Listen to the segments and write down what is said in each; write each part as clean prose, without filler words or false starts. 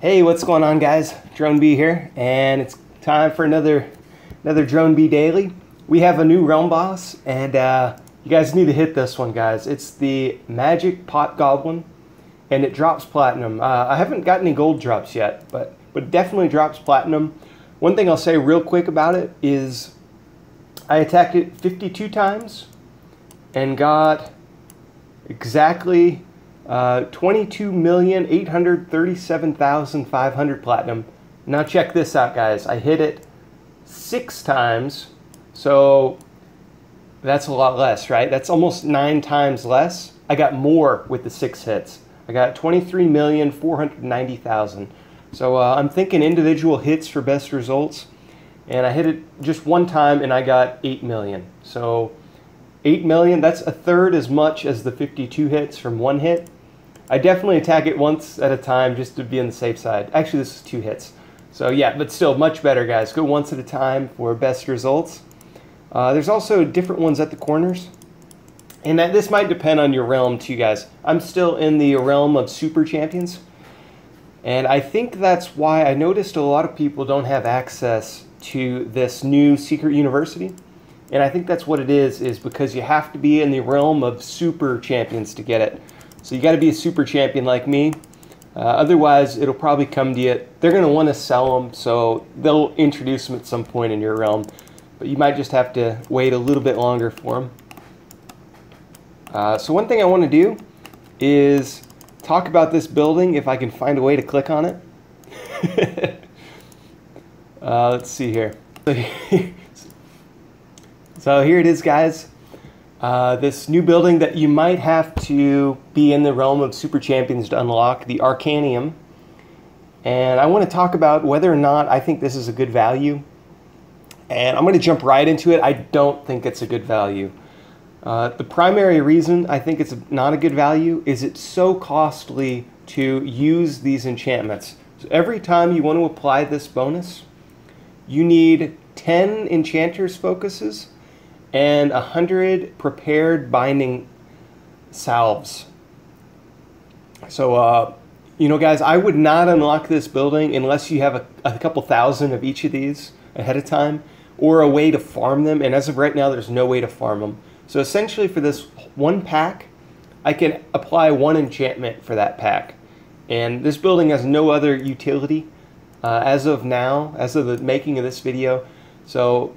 Hey, what's going on, guys? Drone B here, and it's time for another Drone B daily. We have a new realm boss, and you guys need to hit this one, guys. It's the Magic Pot Goblin, and it drops platinum. I haven't got any gold drops yet, but it definitely drops platinum. One thing I'll say real quick about it is I attacked it 52 times and got exactly 22,837,500 platinum. Now check this out, guys. I hit it 6 times, so that's a lot less, right? That's almost 9 times less. I got more with the 6 hits. I got 23,490,000. So I'm thinking individual hits for best results, and I hit it just 1 time and I got 8 million. So 8 million, that's a third as much as the 52 hits from 1 hit. I definitely attack it once at a time just to be on the safe side. Actually, this is 2 hits. So yeah, but still much better, guys. Go once at a time for best results. There's also different ones at the corners. And this might depend on your realm too, guys. I'm still in the realm of super champions. And I think that's why I noticed a lot of people don't have access to this new secret university. And I think that's what it is because you have to be in the realm of super champions to get it. So you got to be a super champion like me. Otherwise, it'll probably come to you. They're going to want to sell them, so they'll introduce them at some point in your realm. But you might just have to wait a little bit longer for them. So one thing I want to do is talk about this building if I can find a way to click on it. Let's see here. So here it is, guys. This new building that you might have to be in the realm of super champions to unlock, the Arcanaeum. And I want to talk about whether or not I think this is a good value. And I'm going to jump right into it. I don't think it's a good value. The primary reason I think it's not a good value is it's so costly to use these enchantments. So every time you want to apply this bonus, you need 10 enchanters focuses and 100 prepared binding salves. So, you know, guys, I would not unlock this building unless you have a couple thousand of each of these ahead of time, or a way to farm them. And as of right now, there's no way to farm them. So essentially for this one pack, I can apply 1 enchantment for that pack. And this building has no other utility as of now, as of the making of this video. So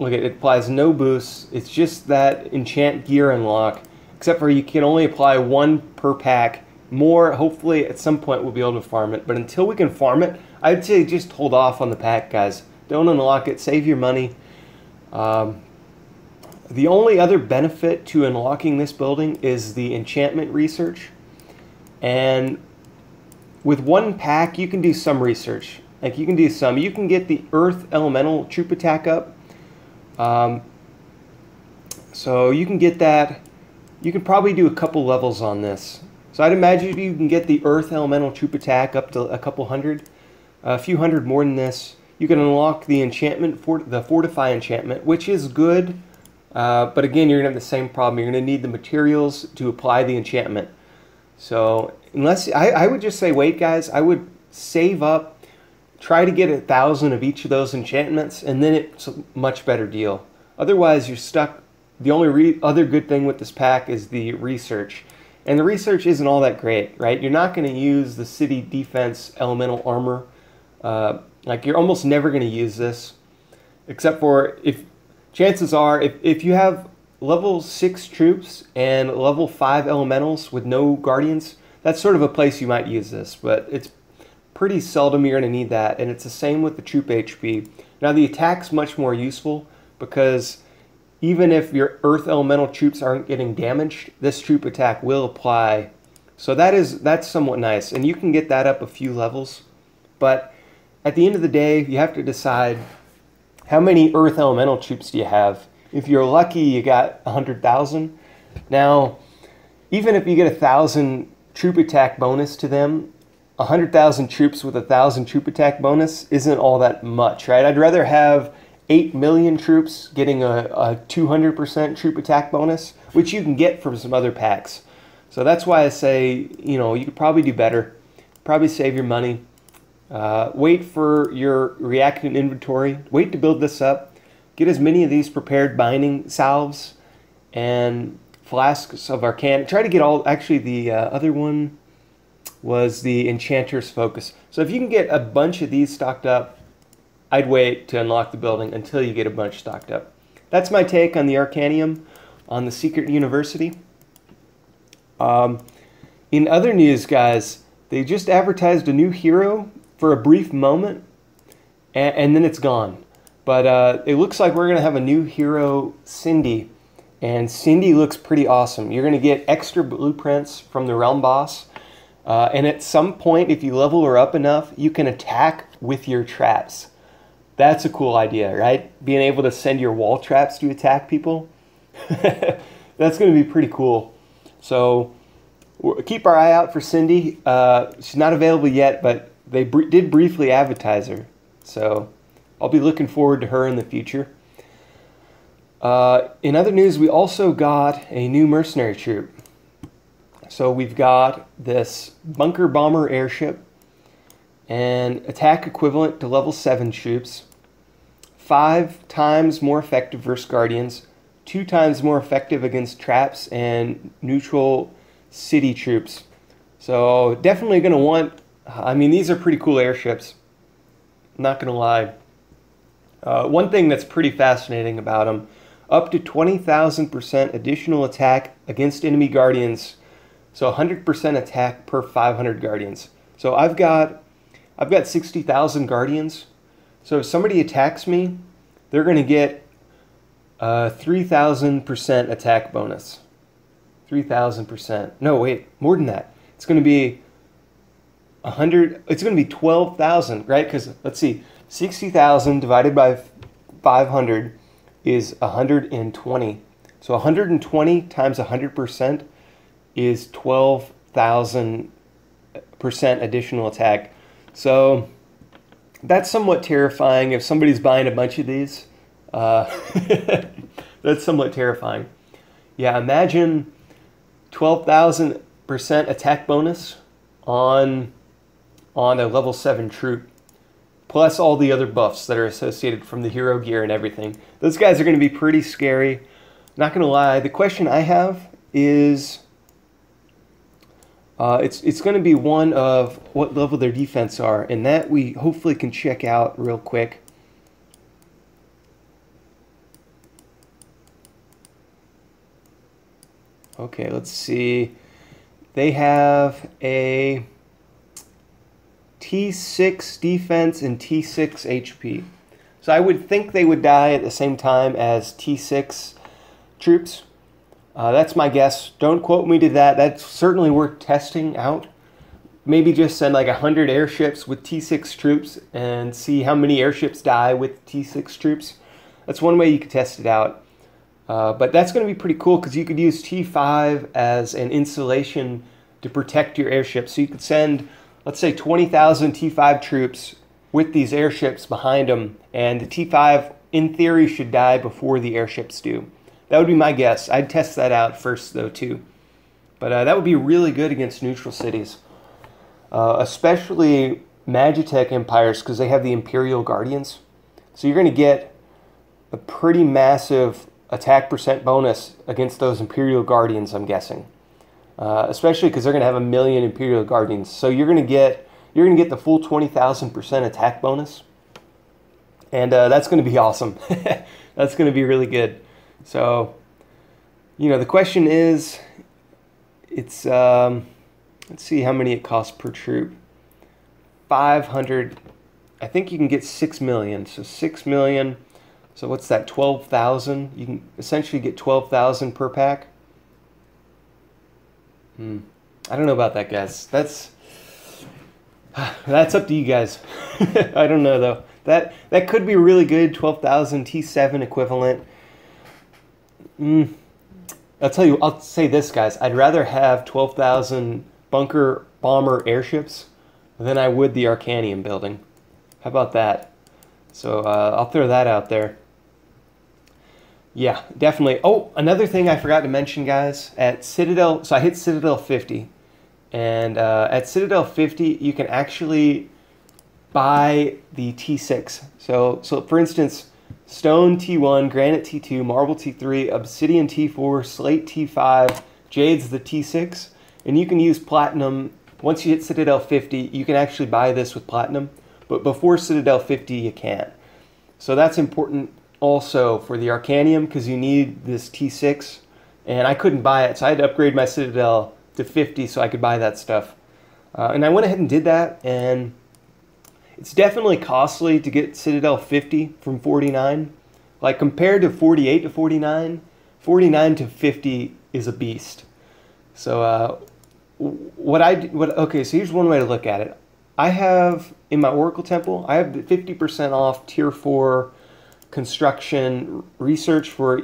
look, it applies no boosts. It's just that enchant gear unlock, except for you can only apply 1 per pack. More, hopefully at some point we'll be able to farm it. But until we can farm it, I'd say just hold off on the pack, guys. Don't unlock it, save your money. The only other benefit to unlocking this building is the enchantment research. And with 1 pack, you can do some research. Like you can get the Earth Elemental Troop Attack up. So you can get that. You can probably do a couple levels on this. So I'd imagine you can get the Earth Elemental Troop Attack up to a couple hundred, a few hundred more than this. You can unlock the enchantment, the Fortify enchantment, which is good. But again, you're going to have the same problem. You're going to need the materials to apply the enchantment. So unless, I would just say wait, guys. I would save up, try to get 1,000 of each of those enchantments, and then it's a much better deal. Otherwise, you're stuck. The only other good thing with this pack is the research. And the research isn't all that great, right? You're not going to use the city defense elemental armor. Like you're almost never going to use this, except for chances are if you have level 6 troops and level 5 elementals with no guardians, that's sort of a place you might use this, but it's pretty seldom you're going to need that. And it's the same with the troop HP. Now the attack's much more useful because even if your Earth Elemental troops aren't getting damaged, this troop attack will apply. So that's somewhat nice, and you can get that up a few levels. But at the end of the day, you have to decide how many Earth Elemental troops do you have. If you're lucky, you got 100,000. Now, even if you get 1,000 troop attack bonus to them, 100,000 troops with 1,000 troop attack bonus isn't all that much, right? I'd rather have 8 million troops getting a 200% troop attack bonus, which you can get from some other packs. So that's why I say, you know, you could probably do better, probably save your money. Wait for your reactant inventory. Wait to build this up. Get as many of these prepared binding salves and flasks of Arcanaeum. Try to get all, actually the other one was the Enchanter's Focus. So if you can get a bunch of these stocked up, I'd wait to unlock the building until you get a bunch stocked up. That's my take on the Arcanaeum on the Secret University. In other news, guys, they just advertised a new hero for a brief moment, and then it's gone. But it looks like we're going to have a new hero, Cindy. And Cindy looks pretty awesome. You're going to get extra blueprints from the Realm Boss. And at some point, if you level her up enough, you can attack with your traps. That's a cool idea, right? Being able to send your wall traps to attack people. That's going to be pretty cool. So keep our eye out for Cindy. She's not available yet, but they did briefly advertise her. So I'll be looking forward to her in the future. In other news, we also got a new mercenary troop. So we've got this bunker bomber airship and attack equivalent to level 7 troops. 5 times more effective versus guardians. 2 times more effective against traps and neutral city troops. So definitely going to want, I mean, these are pretty cool airships. Not going to lie. One thing that's pretty fascinating about them, up to 20,000% additional attack against enemy guardians. So 100% attack per 500 guardians. So I've got 60,000 guardians. So if somebody attacks me, they're going to get 3,000% attack bonus. 3,000%. No, wait, more than that. It's going to be 100. It's going to be 12,000, right? Because let's see, 60,000 divided by 500 is 120. So 120 times 100% is 12,000% additional attack. So that's somewhat terrifying if somebody's buying a bunch of these. That's somewhat terrifying. Yeah, imagine 12,000% attack bonus on a level 7 troop, plus all the other buffs that are associated from the hero gear and everything. Those guys are going to be pretty scary. Not going to lie. The question I have is, it's going to be one of what level their defense are, and that we hopefully can check out real quick. Okay, let's see. They have a T6 defense and T6 HP. So I would think they would die at the same time as T6 troops. That's my guess. Don't quote me to that. That's certainly worth testing out. Maybe just send like 100 airships with T6 troops and see how many airships die with T6 troops. That's one way you could test it out. But that's going to be pretty cool because you could use T5 as an insulation to protect your airships. So you could send, let's say, 20,000 T5 troops with these airships behind them, and the T5, in theory, should die before the airships do. That would be my guess. I'd test that out first, though, too. But that would be really good against neutral cities, especially Magitech empires, because they have the Imperial Guardians. So you're going to get a pretty massive attack percent bonus against those Imperial Guardians, I'm guessing. Especially because they're going to have 1 million Imperial Guardians. So you're going to get the full 20,000% attack bonus. And that's going to be awesome. That's going to be really good. So, you know, the question is, it's, let's see how many it costs per troop. 500, I think you can get 6 million. So 6 million, so what's that, 12,000? You can essentially get 12,000 per pack. I don't know about that, guys. That's up to you guys. I don't know, though. That could be really good, 12,000 T7 equivalent. I'll tell you, I'll say this, guys. I'd rather have 12,000 bunker bomber airships than I would the Arcanaeum building. How about that? So I'll throw that out there. Yeah, definitely. Oh, another thing I forgot to mention, guys. At Citadel, so I hit Citadel 50. And at Citadel 50, you can actually buy the T6. So for instance, stone T1, granite T2, marble T3, obsidian T4, slate T5, jade's the T6, and you can use platinum. Once you hit Citadel 50, you can actually buy this with platinum, but before Citadel 50, you can't. So that's important also for the Arcanaeum, because you need this T6, and I couldn't buy it, so I had to upgrade my Citadel to 50 so I could buy that stuff. And I went ahead and did that, and it's definitely costly to get Citadel 50 from 49. Like compared to 48 to 49, 49 to 50 is a beast. So okay, so here's one way to look at it. I have, in my Oracle Temple, I have 50% off Tier 4 construction research for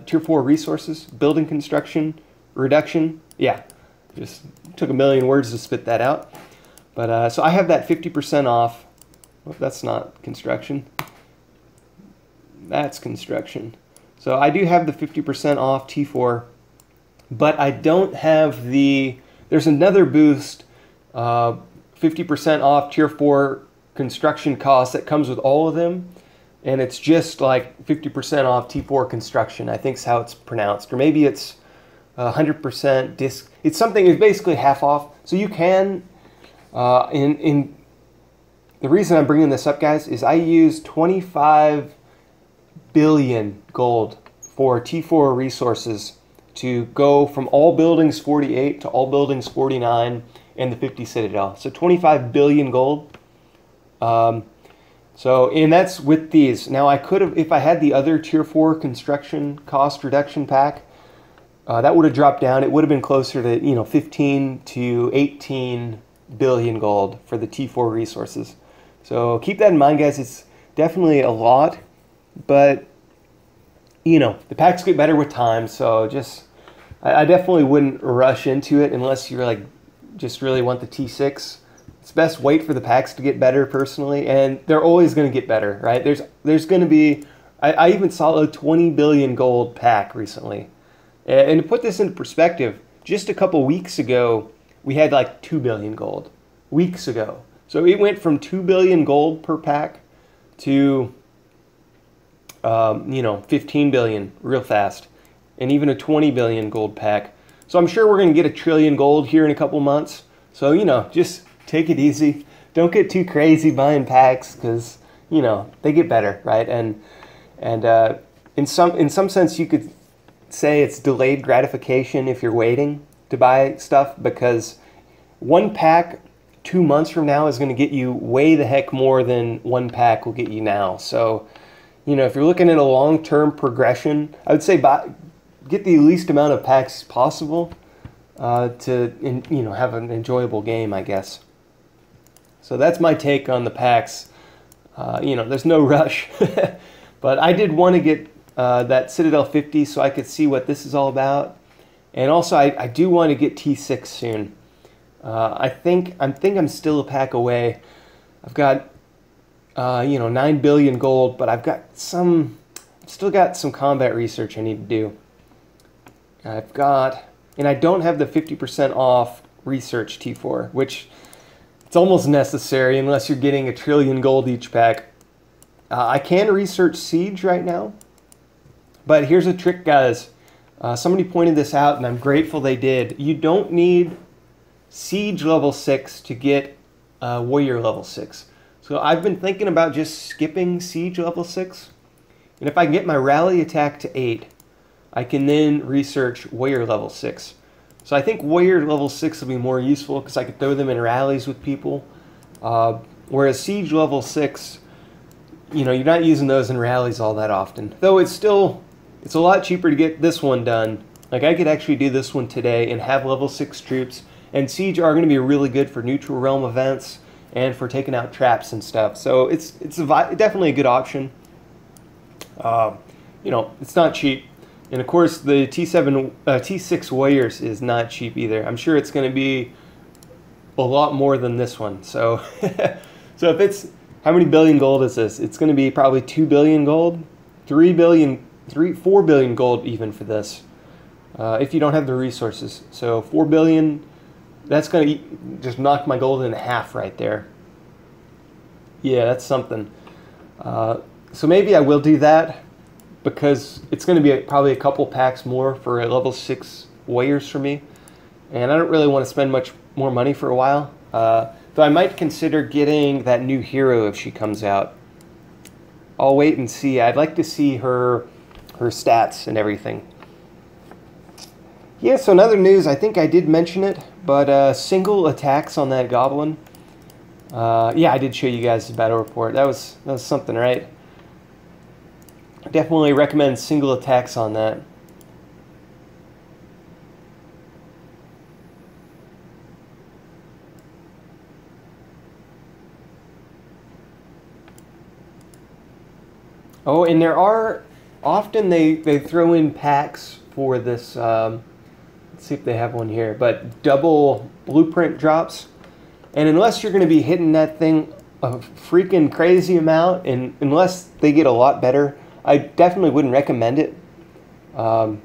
Tier 4 resources, building construction, reduction. Yeah, just took a million words to spit that out. But so I have that 50% off. Oh, that's not construction. That's construction. So I do have the 50% off T4, but I don't have the, there's another boost, 50% off Tier 4 construction costs that comes with all of them. And it's just like 50% off T4 construction, I think is how it's pronounced. Or maybe it's 100% disc. It's something, it's basically half off. So you can, the reason I'm bringing this up, guys, is I use 25 billion gold for T4 resources to go from all buildings 48 to all buildings 49 and the 50 Citadel. So 25 billion gold. And that's with these. Now I could have, if I had the other Tier 4 construction cost reduction pack, that would have dropped down. It would have been closer to 15 to 18 billion gold for the T4 resources. So keep that in mind, guys. It's definitely a lot, but the packs get better with time. So I definitely wouldn't rush into it unless you're like just really want the T6. It's best wait for the packs to get better personally, and they're always going to get better, right? There's going to be, I even saw a 20 billion gold pack recently. And to put this into perspective, just a couple weeks ago, we had like 2 billion gold. Weeks ago. So it went from 2 billion gold per pack to, 15 billion real fast. And even a 20 billion gold pack. So I'm sure we're going to get 1 trillion gold here in a couple months. So, just take it easy. Don't get too crazy buying packs because, they get better, right? And in some sense, you could say it's delayed gratification if you're waiting to buy stuff, because one pack 2 months from now is going to get you way the heck more than one pack will get you now. So, if you're looking at a long-term progression, I would say get the least amount of packs possible to have an enjoyable game, I guess. So that's my take on the packs. There's no rush, but I did want to get that Citadel 50 so I could see what this is all about. And also I do want to get T6 soon. I think I'm still a pack away. I've got 9 billion gold, but I've still got some combat research I need to do. And I don't have the 50% off research T4, which it's almost necessary unless you're getting 1 trillion gold each pack. I can research siege right now, but here's a trick, guys. Somebody pointed this out, and I'm grateful they did. You don't need siege level 6 to get warrior level 6. So I've been thinking about just skipping siege level 6. And if I can get my rally attack to 8, I can then research warrior level 6. So I think warrior level 6 will be more useful because I could throw them in rallies with people. Whereas siege level 6, you're not using those in rallies all that often. Though it's a lot cheaper to get this one done. Like I could actually do this one today and have level 6 troops. And siege are going to be really good for neutral realm events and for taking out traps and stuff. So it's definitely a good option. It's not cheap. And of course, the T6 Warriors is not cheap either. I'm sure it's going to be a lot more than this one. So, so if it's, how many billion gold is this? It's going to be probably 2 billion gold, 4 billion gold even for this, if you don't have the resources. So 4 billion, that's going to just knock my gold in half right there. Yeah, that's something. So maybe I will do that, because it's going to be probably a couple packs more for a level 6 warriors for me. And I don't really want to spend much more money for a while. Though I might consider getting that new hero if she comes out. I'll wait and see. I'd like to see her stats and everything. Yeah, so in other news, I think I did mention it, but single attacks on that goblin. Yeah, I did show you guys the battle report. That was something, right? I definitely recommend single attacks on that. Oh, and there are, often they throw in packs for this, let's see if they have one here, but double blueprint drops. And unless you're going to be hitting that thing a freaking crazy amount, and unless they get a lot better, I definitely wouldn't recommend it. Now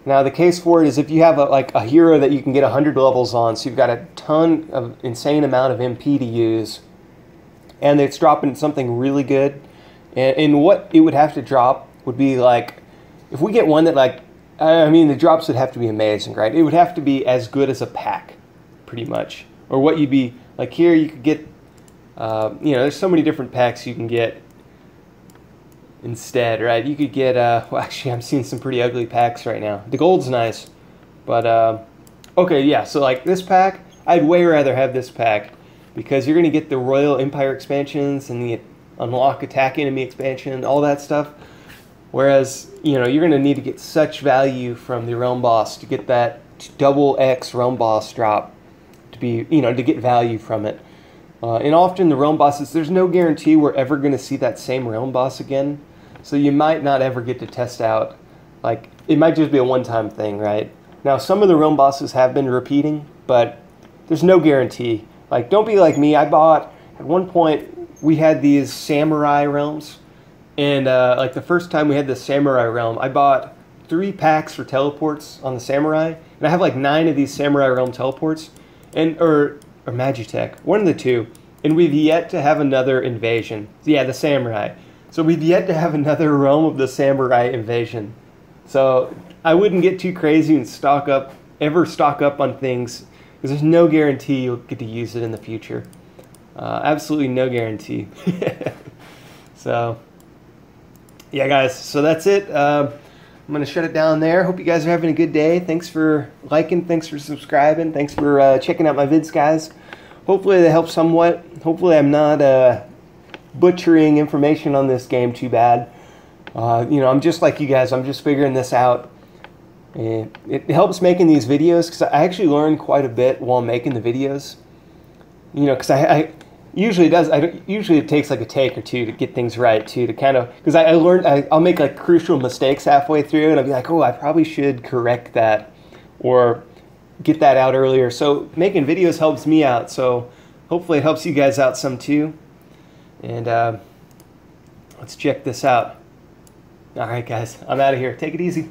the case for it is if you have like a hero that you can get 100 levels on, so you've got a ton of insane amount of MP to use, and it's dropping something really good. And what it would have to drop would be like, if we get one that like, I mean the drops would have to be amazing, right? It would have to be as good as a pack, pretty much. Or what you'd be, like here you could get, you know, there's so many different packs you can get instead, right? You could get, well actually I'm seeing some pretty ugly packs right now. The gold's nice, but, okay, yeah, so like this pack, I'd way rather have this pack, because you're going to get the Royal Empire expansions and the Unlock Attack Enemy expansion, all that stuff. Whereas, you know, you're going to need to get such value from the Realm Boss to get that double X Realm Boss drop to be, you know, to get value from it. And often the Realm Bosses, there's no guarantee we're ever going to see that same Realm Boss again. So you might not ever get to test out, like, it might just be a one-time thing, right? Now, some of the Realm Bosses have been repeating, but there's no guarantee. Like, don't be like me. I bought, at one point, we had these Samurai Realms, and like the first time we had the Samurai Realm, I bought 3 packs for teleports on the Samurai, and I have like 9 of these Samurai Realm teleports, and or Magitech, one of the two, and we've yet to have another invasion. Yeah, the Samurai. So we've yet to have another Realm of the Samurai invasion. So I wouldn't get too crazy and ever stock up on things, because there's no guarantee you'll get to use it in the future. Absolutely no guarantee. So, yeah, guys, so that's it. I'm going to shut it down there. Hope you guys are having a good day. Thanks for liking. Thanks for subscribing. Thanks for checking out my vids, guys. Hopefully they help somewhat. Hopefully I'm not butchering information on this game too bad. You know, I'm just like you guys. I'm just figuring this out. And it helps making these videos, because I actually learn quite a bit while making the videos. You know, because I usually it takes like a take or two to get things right too, to kind of, because I'll make like crucial mistakes halfway through, and I'll be like, oh, I probably should correct that or get that out earlier. So making videos helps me out, so hopefully it helps you guys out some too. And let's check this out. All right, guys, I'm out of here. Take it easy.